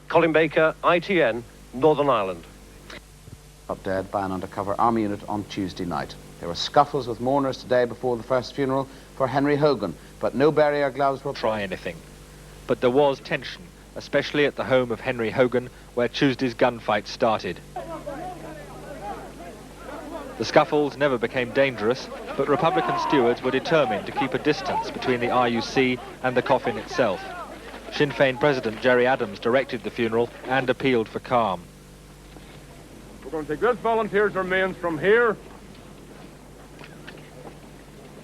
Colin Baker, ITN, Northern Ireland. Up dead by an undercover army unit on Tuesday night. There were scuffles with mourners today before the first funeral for Henry Hogan, but no barrier gloves were... Try anything. But there was tension, especially at the home of Henry Hogan, where Tuesday's gunfight started. The scuffles never became dangerous, but Republican stewards were determined to keep a distance between the RUC and the coffin itself. Sinn Féin President Gerry Adams directed the funeral and appealed for calm. We're going to take this volunteer's remains from here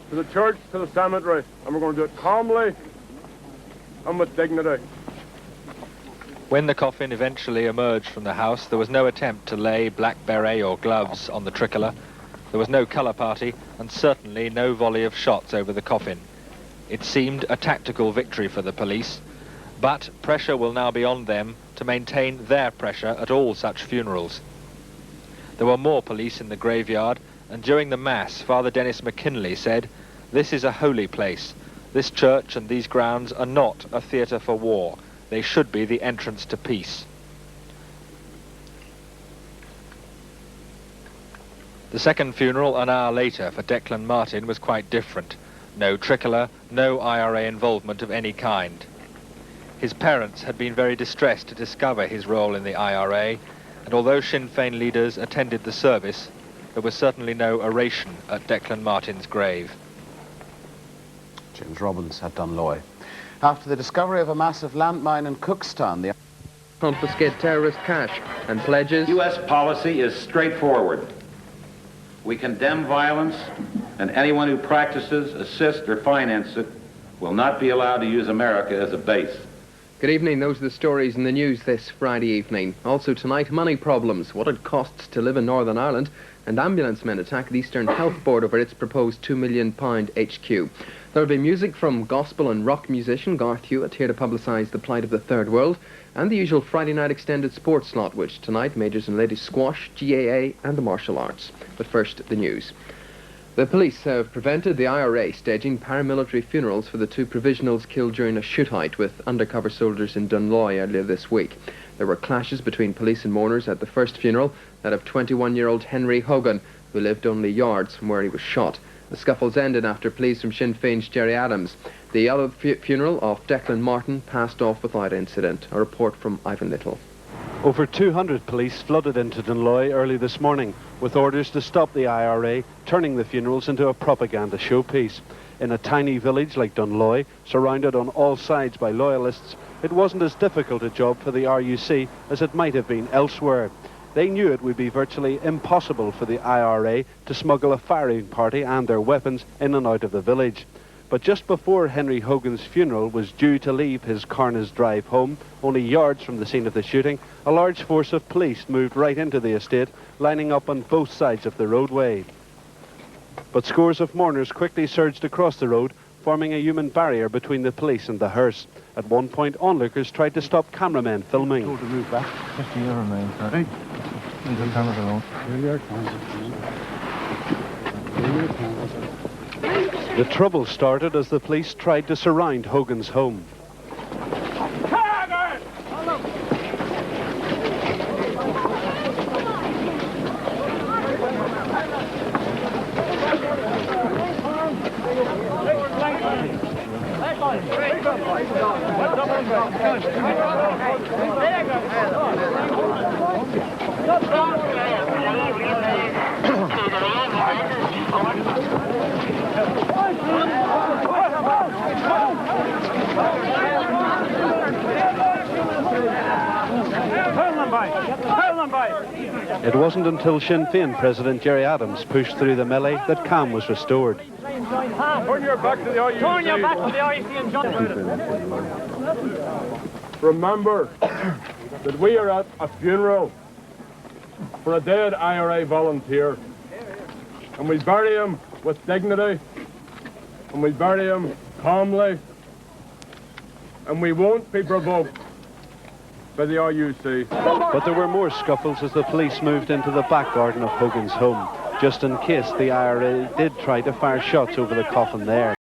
to the church, to the cemetery, and we're going to do it calmly and with dignity. When the coffin eventually emerged from the house, there was no attempt to lay black beret or gloves on the tricolour. There was no colour party, and certainly no volley of shots over the coffin. It seemed a tactical victory for the police, but pressure will now be on them to maintain their pressure at all such funerals. There were more police in the graveyard, and during the Mass, Father Dennis McKinley said, "This is a holy place. This church and these grounds are not a theatre for war. They should be the entrance to peace." The second funeral, an hour later, for Declan Martin was quite different. No tricolour, no IRA involvement of any kind. His parents had been very distressed to discover his role in the IRA, and although Sinn Féin leaders attended the service, there was certainly no oration at Declan Martin's grave. James Robbins at Dunloy. After the discovery of a massive landmine in Cookstown, the... confiscate terrorist cash and pledges... U.S. policy is straightforward. We condemn violence, and anyone who practices, assists, or finances it will not be allowed to use America as a base. Good evening, those are the stories in the news this Friday evening. Also tonight, money problems, what it costs to live in Northern Ireland, and ambulance men attack the Eastern Health Board over its proposed £2 million HQ. There will be music from gospel and rock musician Garth Hewitt, here to publicise the plight of the Third World, and the usual Friday night extended sports slot, which tonight majors in ladies squash, GAA and the martial arts. But first, the news. The police have prevented the IRA staging paramilitary funerals for the two provisionals killed during a shootout with undercover soldiers in Dunloy earlier this week. There were clashes between police and mourners at the first funeral, that of 21-year-old Henry Hogan, who lived only yards from where he was shot. The scuffles ended after pleas from Sinn Féin's Gerry Adams. The other funeral of Declan Martin passed off without incident. A report from Ivan Little. Over 200 police flooded into Dunloy early this morning with orders to stop the IRA turning the funerals into a propaganda showpiece. In a tiny village like Dunloy, surrounded on all sides by loyalists, it wasn't as difficult a job for the RUC as it might have been elsewhere. They knew it would be virtually impossible for the IRA to smuggle a firing party and their weapons in and out of the village. But just before Henry Hogan's funeral was due to leave his Carnes Drive home, only yards from the scene of the shooting, a large force of police moved right into the estate, lining up on both sides of the roadway. But scores of mourners quickly surged across the road, forming a human barrier between the police and the hearse. At one point, onlookers tried to stop cameramen filming. Told to move back. 50 euro, man. Right. Leave the cameras alone. The trouble started as the police tried to surround Hogan's home. It wasn't until Sinn Féin President Gerry Adams pushed through the melee that calm was restored. Turn your back to the IUC. Turn your back to the IUC. Remember that we are at a funeral for a dead IRA volunteer, and we bury him with dignity, and we bury him calmly, and we won't be provoked by the RUC. But there were more scuffles as the police moved into the back garden of Hogan's home, just in case the IRA did try to fire shots over the coffin there.